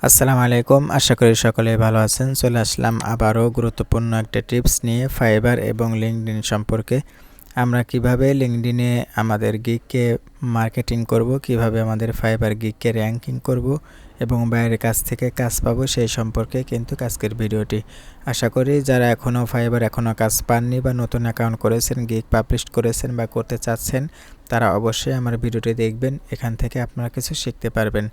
আসসালামু আলাইকুম, আশা করি সকলে ভালো আছেন। চলে আসলাম আবারও গুরুত্বপূর্ণ একটা টিপস নিয়ে ফাইবার এবং লিঙ্কডইন সম্পর্কে। আমরা কিভাবে লিঙ্কডইনে আমাদের গিগকে মার্কেটিং করব, কিভাবে আমাদের ফাইবার গিগকে র্যাঙ্কিং করব এবং বাইরের কাছ থেকে কাজ পাবো সেই সম্পর্কে কিন্তু আজকের ভিডিওটি। আশা করি যারা এখনও কাজ পাননি বা নতুন অ্যাকাউন্ট করেছেন, গিগ পাবলিশ করেছেন বা করতে চাচ্ছেন, তারা অবশ্যই আমার ভিডিওটি দেখবেন। এখান থেকে আপনারা কিছু শিখতে পারবেন।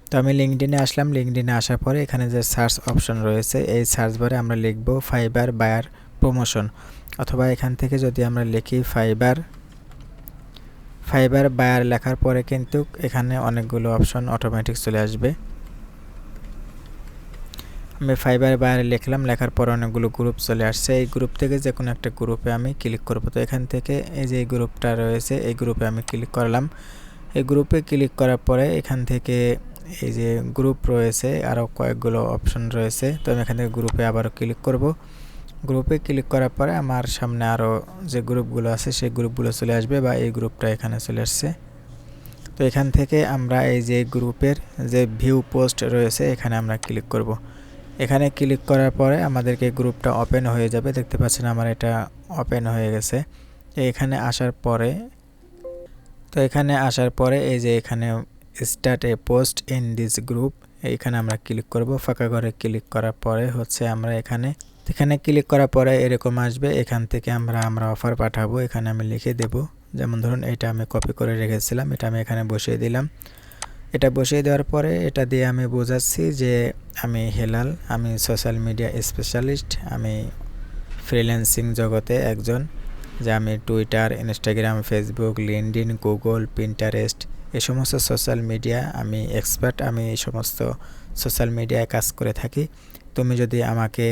তো আমি লিঙ্কডইনে আসলাম। লিঙ্কডইনে আসার পরে এখানে যে সার্চ অপশন রয়েছে, এই সার্চ বারে আমরা লিখব ফাইবার বায়ার প্রমোশন, অথবা এখান থেকে যদি আমরা লিখি ফাইবার বায়ার লেখার পরে কিন্তু এখানে অনেকগুলো অপশন অটোমেটিক চলে আসবে। আমি ফাইবার বায়ার লিখলাম, লেখার পর অনেকগুলো গ্রুপ চলে আসছে। এই গ্রুপ থেকে যে কোনো একটা গ্রুপে আমি ক্লিক করব। তো এখান থেকে এই যে গ্রুপটা রয়েছে, এই গ্রুপে আমি ক্লিক করলাম। এই গ্রুপে ক্লিক করার পরে এখান থেকে এই যে গ্রুপ রয়েছে, আরও কয়েকগুলো অপশন রয়েছে। তো আমি এখান থেকে গ্রুপে আবারও ক্লিক করব। গ্রুপে ক্লিক করার পরে আমার সামনে আরও যে গ্রুপগুলো আছে সেই গ্রুপগুলো চলে আসবে, বা এই গ্রুপটা এখানে চলে আসছে। তো এখান থেকে আমরা এই যে গ্রুপের যে ভিউ পোস্ট রয়েছে এখানে আমরা ক্লিক করব। এখানে ক্লিক করার পরে আমাদেরকে গ্রুপটা ওপেন হয়ে যাবে। দেখতে পাচ্ছেন আমার এটা ওপেন হয়ে গেছে। এখানে আসার পরে এই যে এখানে start A post in this group, এইখানে আমরা ক্লিক করব। ফাঁকা ঘরে ক্লিক করার পরে হচ্ছে আমরা এখানে ক্লিক করার পরে এরকম আসবে। এখান থেকে আমরা অফার পাঠাবো, এখানে আমি লিখে দেব। যেমন ধরুন এটা আমি কপি করে রেখেছিলাম, এটা আমি এখানে বসিয়ে দিলাম। এটা বসিয়ে দেওয়ার পরে এটা দিয়ে আমি বোঝাচ্ছি যে আমি হেলাল, আমি সোশ্যাল মিডিয়া স্পেশালিস্ট, আমি ফ্রিল্যান্সিং জগতে একজন, যে আমি Twitter, Instagram, Facebook, LinkedIn, Google, Pinterest এই সমস্ত সোশ্যাল মিডিয়া আমি এক্সপার্ট। আমি এই সমস্ত সোশ্যাল মিডিয়ায় কাজ করে থাকি। তুমি যদি আমাকে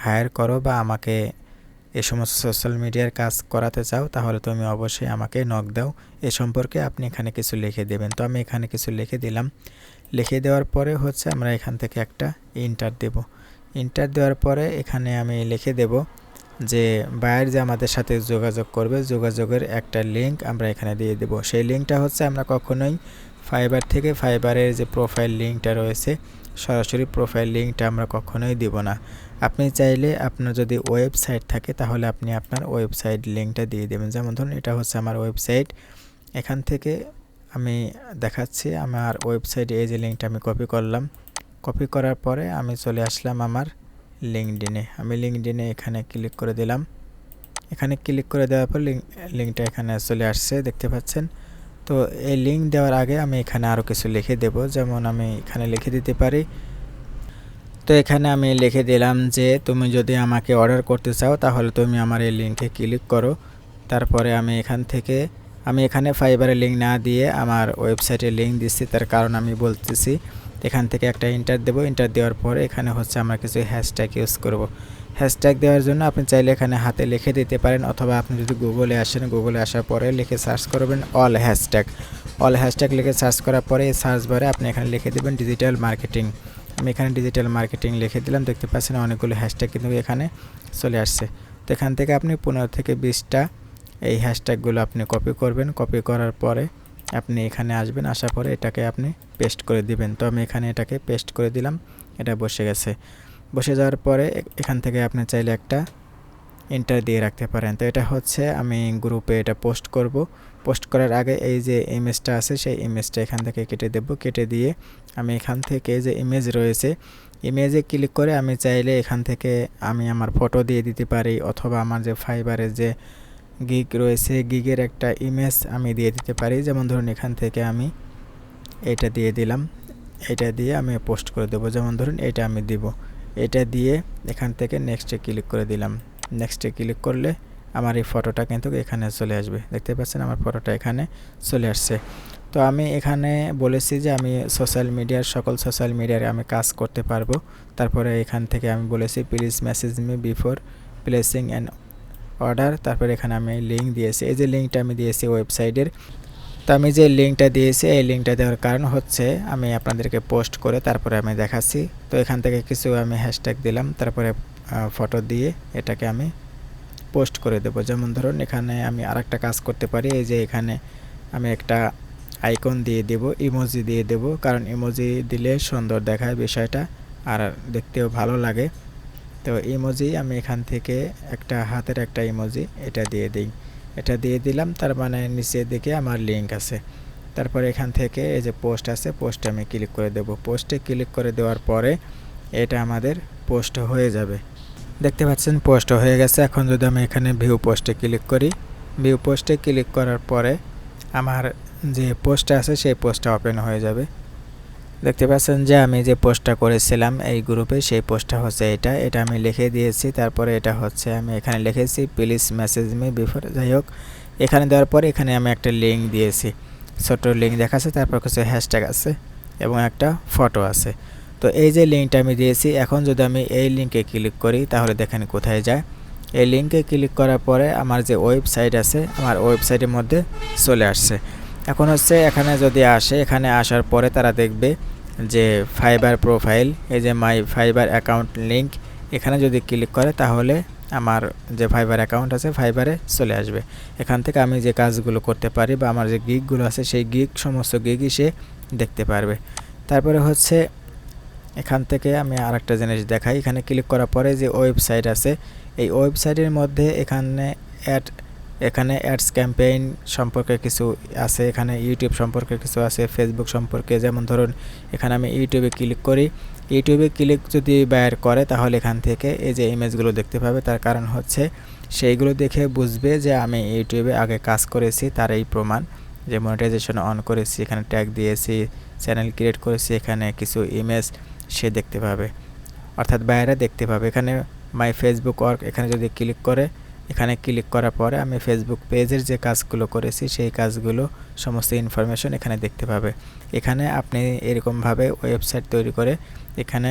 হায়ার করো বা আমাকে এই সমস্ত সোশ্যাল মিডিয়ার কাজ করাতে চাও, তাহলে তুমি অবশ্যই আমাকে নক দাও। এ সম্পর্কে আপনি এখানে কিছু লিখে দেবেন। তো আমি এখানে কিছু লিখে দিলাম। লিখে দেওয়ার পরে হচ্ছে আমরা এখান থেকে একটা ইন্টার দেব। ইন্টার দেওয়ার পরে এখানে আমি লিখে দেব যে বায়ার যে আমাদের সাথে যোগাযোগ করবে, যোগাযোগের একটা লিঙ্ক আমরা এখানে দিয়ে দেব। সেই লিঙ্কটা হচ্ছে আমরা কখনোই ফাইবার থেকে ফাইবারের যে প্রোফাইল লিঙ্কটা রয়েছে, সরাসরি প্রোফাইল লিঙ্কটা আমরা কখনোই দিব না। আপনি চাইলে আপনার যদি ওয়েবসাইট থাকে তাহলে আপনি আপনার ওয়েবসাইট লিঙ্কটা দিয়ে দেবেন। যেমন ধরুন এটা হচ্ছে আমার ওয়েবসাইট। এখান থেকে আমি দেখাচ্ছি আমার ওয়েবসাইটে এই যে লিঙ্কটা আমি কপি করলাম। কপি করার পরে আমি চলে আসলাম আমার লিঙ্কডইনে। আমি লিঙ্কডইনে এখানে ক্লিক করে দিলাম। এখানে ক্লিক করে দেওয়ার পর লিঙ্কটা এখানে চলে আসছে, দেখতে পাচ্ছেন। তো এই লিঙ্ক দেওয়ার আগে আমি এখানে আরও কিছু লিখে দেব। যেমন আমি এখানে লিখে দিতে পারি, তো এখানে আমি লিখে দিলাম যে তুমি যদি আমাকে অর্ডার করতে চাও তাহলে তুমি আমার এই লিঙ্কে ক্লিক করো। তারপরে আমি এখানে ফাইবারের লিঙ্ক না দিয়ে আমার ওয়েবসাইটের লিঙ্ক দিচ্ছি, তার কারণ আমি বলতেছি। এখান থেকে একটা ইন্টার দেব। ইন্টার দেওয়ার পরে এখানে হচ্ছে আমরা কিছু হ্যাশট্যাগ ইউজ করব। হ্যাশট্যাগ দেওয়ার জন্য আপনি চাইলে এখানে হাতে লিখে দিতে পারেন, অথবা আপনি যদি গুগলে আসেন, গুগলে আসার পরে লিখে সার্চ করবেন অল হ্যাশট্যাগ লিখে সার্চ করার পরে এই সার্চ বারে আপনি এখানে লিখে দেবেন ডিজিটাল মার্কেটিং। আমি এখানে ডিজিটাল মার্কেটিং লিখে দিলাম। দেখতে পাচ্ছেন অনেকগুলো হ্যাশট্যাগ কিন্তু এখানে চলে আসছে। তো এখান থেকে আপনি 15 থেকে 20টা এই হ্যাশট্যাগুলো আপনি কপি করবেন। কপি করার পরে আপনি এখানে আসবেন, আসার পরে এটাকে আপনি পেস্ট করে দিবেন। তো আমি এখানে এটাকে পেস্ট করে দিলাম, এটা বসে গেছে। বসে যাওয়ার পরে এখান থেকে আপনি চাইলে একটা এন্টার দিয়ে রাখতে পারেন। তো এটা হচ্ছে আমি গ্রুপে এটা পোস্ট করব। পোস্ট করার আগে এই যে ইমেজটা আছে সেই ইমেজটা এখান থেকে কেটে দেব। কেটে দিয়ে আমি এখান থেকে যে ইমেজ রয়েছে, ইমেজে ক্লিক করে আমি চাইলে এখান থেকে আমি আমার ফটো দিয়ে দিতে পারি, অথবা আমার যে ফাইবারের যে গিগ রয়েছে গিগের একটা ইমেজ আমি দিয়ে দিতে পারি। যেমন ধরুন এখান থেকে আমি এটা দিয়ে দিলাম, এটা দিয়ে আমি পোস্ট করে দেবো। যেমন ধরুন এটা আমি দিব, এটা দিয়ে এখান থেকে নেক্সটে ক্লিক করে দিলাম। নেক্সটে ক্লিক করলে আমার এই ফটোটা কিন্তু এখানে চলে আসবে। দেখতে পাচ্ছেন আমার ফটোটা এখানে চলে আসছে। তো আমি এখানে বলেছি যে আমি সকল সোশ্যাল মিডিয়ার আমি কাজ করতে পারবো। তারপরে এখান থেকে আমি বলেছি please message me before placing an order. তারপরে এখানে আমি লিঙ্ক দিয়েছি, এই যে লিঙ্কটা আমি দিয়েছি ওয়েবসাইটের। তো আমি যে লিঙ্কটা দিয়েছি এই লিঙ্কটা দেওয়ার কারণ হচ্ছে আমি আপনাদেরকে পোস্ট করে তারপরে আমি দেখাচ্ছি। তো এখান থেকে কিছু আমি হ্যাশট্যাগ দিলাম, তারপরে ফটো দিয়ে এটাকে আমি পোস্ট করে দেব। যেমন ধরুন এখানে আমি আরেকটা কাজ করতে পারি, এই যে এখানে আমি একটা আইকন দিয়ে দেব, ইমোজি দিয়ে দেব, কারণ ইমোজি দিলে সুন্দর দেখায় বিষয়টা আর দেখতেও ভালো লাগে। তো ইমোজি আমি এখান থেকে একটা হাতের একটা ইমোজি এটা দিয়ে দিই, এটা দিয়ে দিলাম, তার মানে নিচের দিকে আমার লিঙ্ক আছে। তারপরে এখান থেকে এই যে পোস্ট আছে, পোস্টে আমি ক্লিক করে দেব। পোস্টে ক্লিক করে দেওয়ার পরে এটা আমাদের পোস্ট হয়ে যাবে। দেখতে পাচ্ছেন পোস্ট হয়ে গেছে। এখন যদি আমি এখানে ভিউ পোস্টে ক্লিক করি, ভিউ পোস্টে ক্লিক করার পরে আমার যে পোস্টটা আছে সেই পোস্টটা ওপেন হয়ে যাবে। দেখতে পাচ্ছেন যে আমি যে পোস্টটা করেছিলাম এই গ্রুপে, সেই পোস্টটা হচ্ছে এটা আমি লিখে দিয়েছি। তারপরে এটা হচ্ছে আমি এখানে লিখেছি প্লিজ মেসেজ মি বিফোর, যাই হোক এখানে দেওয়ার পরে এখানে আমি একটা লিঙ্ক দিয়েছি, ছোট লিঙ্ক দেখাচ্ছে, তারপর কিছু হ্যাশট্যাগ আছে এবং একটা ফটো আছে। তো এই যে লিঙ্কটা আমি দিয়েছি, এখন যদি আমি এই লিঙ্কে ক্লিক করি তাহলে দেখেন কোথায় যায়। এই লিঙ্কে ক্লিক করার পরে আমার যে ওয়েবসাইট আছে, আমার ওয়েবসাইটের মধ্যে চলে আসছে। এখন হচ্ছে এখানে যদি আসে, এখানে আসার পরে তারা দেখবে যে ফাইবার প্রোফাইল, এই যে মাই ফাইবার অ্যাকাউন্ট লিঙ্ক, এখানে যদি ক্লিক করে তাহলে আমার যে ফাইবার অ্যাকাউন্ট আছে ফাইবারে চলে আসবে। এখান থেকে আমি যে কাজগুলো করতে পারি বা আমার যে গিগগুলো আছে সেই সমস্ত গিগই সে দেখতে পারবে। তারপরে হচ্ছে এখান থেকে আমি আরেকটা জিনিস দেখাই। এখানে ক্লিক করার পরে যে ওয়েবসাইট আছে, এই ওয়েবসাইটের মধ্যে এখানে অ্যাডস ক্যাম্পেইন সম্পর্কে কিছু আছে, এখানে ইউটিউব সম্পর্কে কিছু আছে, ফেসবুক সম্পর্কে। যেমন ধরুন এখানে আমি ইউটিউবে ক্লিক করি, ইউটিউবে ক্লিক যদি বায়ার করে তাহলে এখান থেকে এই যে ইমেজগুলো দেখতে পাবে। তার কারণ হচ্ছে সেইগুলো দেখে বুঝবে যে আমি ইউটিউবে আগে কাজ করেছি, তার এই প্রমাণ যে মনিটাইজেশন অন করেছি, এখানে ট্যাগ দিয়েছি, চ্যানেল ক্রিয়েট করেছি, এখানে কিছু ইমেজ সে দেখতে পাবে, অর্থাৎ বাইরে দেখতে পাবে। এখানে মাই ফেসবুক ওয়ার্ক, এখানে যদি ক্লিক করে, এখানে ক্লিক করার পরে আমি ফেসবুক পেজের যে কাজগুলো করেছি সেই কাজগুলো সমস্ত ইনফরমেশন এখানে দেখতে পাবে। এখানে আপনি এরকমভাবে ওয়েবসাইট তৈরি করে এখানে